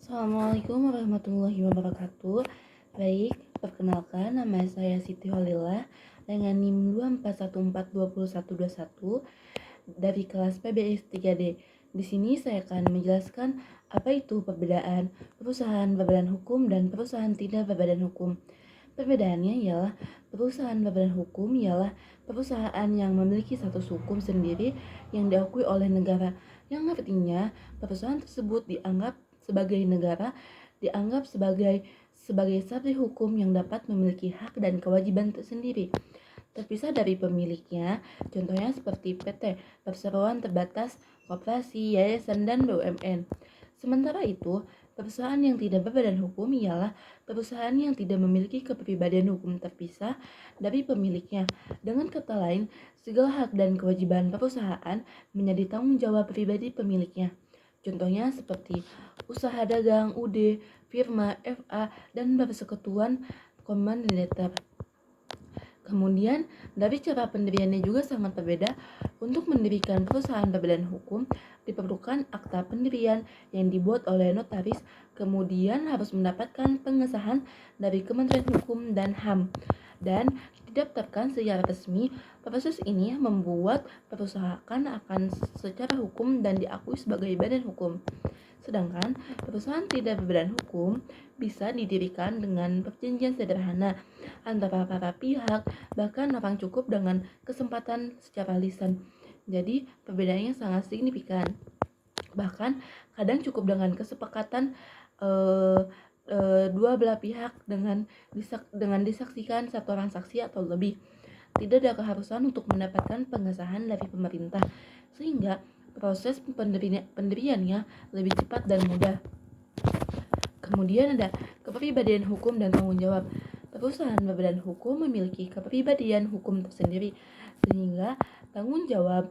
Assalamualaikum warahmatullahi wabarakatuh. Baik, perkenalkan nama saya Siti Holila dengan NIM 241421121 dari kelas PBS 3D. Di sini saya akan menjelaskan apa itu perbedaan perusahaan berbadan hukum dan perusahaan tidak berbadan hukum. Perbedaannya ialah perusahaan berbadan hukum ialah perusahaan yang memiliki status hukum sendiri yang diakui oleh negara, yang artinya perusahaan tersebut dianggap sebagai negara, dianggap sebagai subjek hukum yang dapat memiliki hak dan kewajiban tersendiri, terpisah dari pemiliknya, contohnya seperti PT, perseroan terbatas, koperasi, yayasan, dan BUMN. Sementara itu, perusahaan yang tidak berbadan hukum ialah perusahaan yang tidak memiliki kepribadian hukum terpisah dari pemiliknya. Dengan kata lain, segala hak dan kewajiban perusahaan menjadi tanggung jawab pribadi pemiliknya. Contohnya seperti usaha dagang, UD, firma, FA, dan persekutuan komanditer. Kemudian, dari cara pendiriannya juga sangat berbeda. Untuk mendirikan perusahaan berbadan hukum, diperlukan akta pendirian yang dibuat oleh notaris, kemudian harus mendapatkan pengesahan dari Kementerian Hukum dan HAM, dan didaftarkan secara resmi. Proses ini membuat perusahaan akan secara hukum dan diakui sebagai badan hukum. Sedangkan perusahaan tidak berbadan hukum bisa didirikan dengan perjanjian sederhana antara para pihak, bahkan orang cukup dengan kesempatan secara lisan. Jadi perbedaannya sangat signifikan. Bahkan kadang cukup dengan kesepakatan dua belah pihak dengan disaksikan satu orang saksi atau lebih. Tidak ada keharusan untuk mendapatkan pengesahan dari pemerintah, sehingga proses pendiriannya lebih cepat dan mudah. Kemudian ada kepribadian hukum dan tanggung jawab. Perusahaan berbadan hukum memiliki kepribadian hukum tersendiri, sehingga tanggung jawab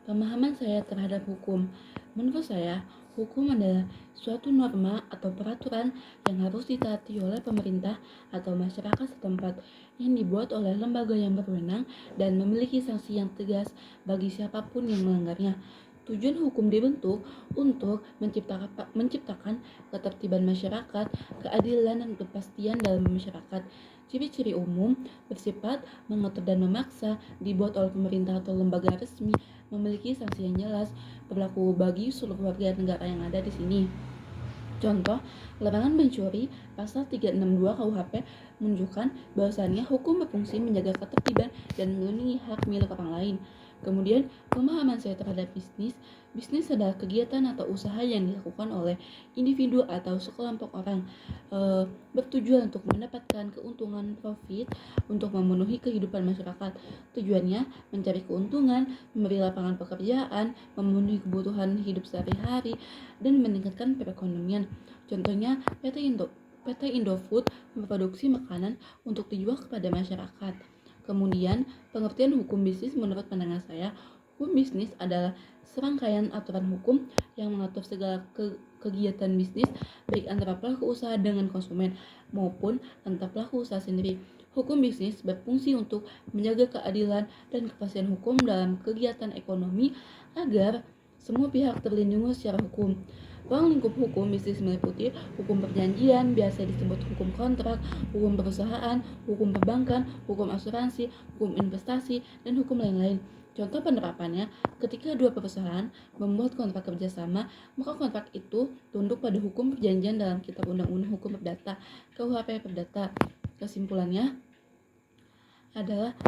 pemahaman saya terhadap hukum. Menurut saya, hukum adalah suatu norma atau peraturan yang harus ditaati oleh pemerintah atau masyarakat setempat, yang dibuat oleh lembaga yang berwenang dan memiliki sanksi yang tegas bagi siapapun yang melanggarnya. Tujuan hukum dibentuk untuk menciptakan ketertiban masyarakat, keadilan, dan kepastian dalam masyarakat. Ciri-ciri umum bersifat mengatur dan memaksa, dibuat oleh pemerintah atau lembaga resmi, memiliki sanksi yang jelas, berlaku bagi seluruh warga negara yang ada di sini. Contoh, larangan mencuri pasal 362 KUHP menunjukkan bahwasannya hukum berfungsi menjaga ketertiban dan melindungi hak milik orang lain. Kemudian, pemahaman saya terhadap bisnis. Bisnis adalah kegiatan atau usaha yang dilakukan oleh individu atau sekelompok orang bertujuan untuk mendapatkan keuntungan profit untuk memenuhi kehidupan masyarakat. Tujuannya mencari keuntungan, memberi lapangan pekerjaan, memenuhi kebutuhan hidup sehari-hari, dan meningkatkan perekonomian. Contohnya, PT Indofood memproduksi makanan untuk dijual kepada masyarakat. Kemudian, pengertian hukum bisnis menurut pandangan saya, hukum bisnis adalah serangkaian aturan hukum yang mengatur segala kegiatan bisnis, baik antara pelaku usaha dengan konsumen maupun antar pelaku usaha sendiri. Hukum bisnis berfungsi untuk menjaga keadilan dan kepastian hukum dalam kegiatan ekonomi agar semua pihak terlindungi secara hukum. Ruang lingkup hukum bisnis meliputi hukum perjanjian, biasa disebut hukum kontrak, hukum perusahaan, hukum perbankan, hukum asuransi, hukum investasi, dan hukum lain-lain. Contoh penerapannya, ketika dua perusahaan membuat kontrak kerjasama, maka kontrak itu tunduk pada hukum perjanjian dalam Kitab Undang-Undang Hukum Perdata, KUHP Perdata. Kesimpulannya adalah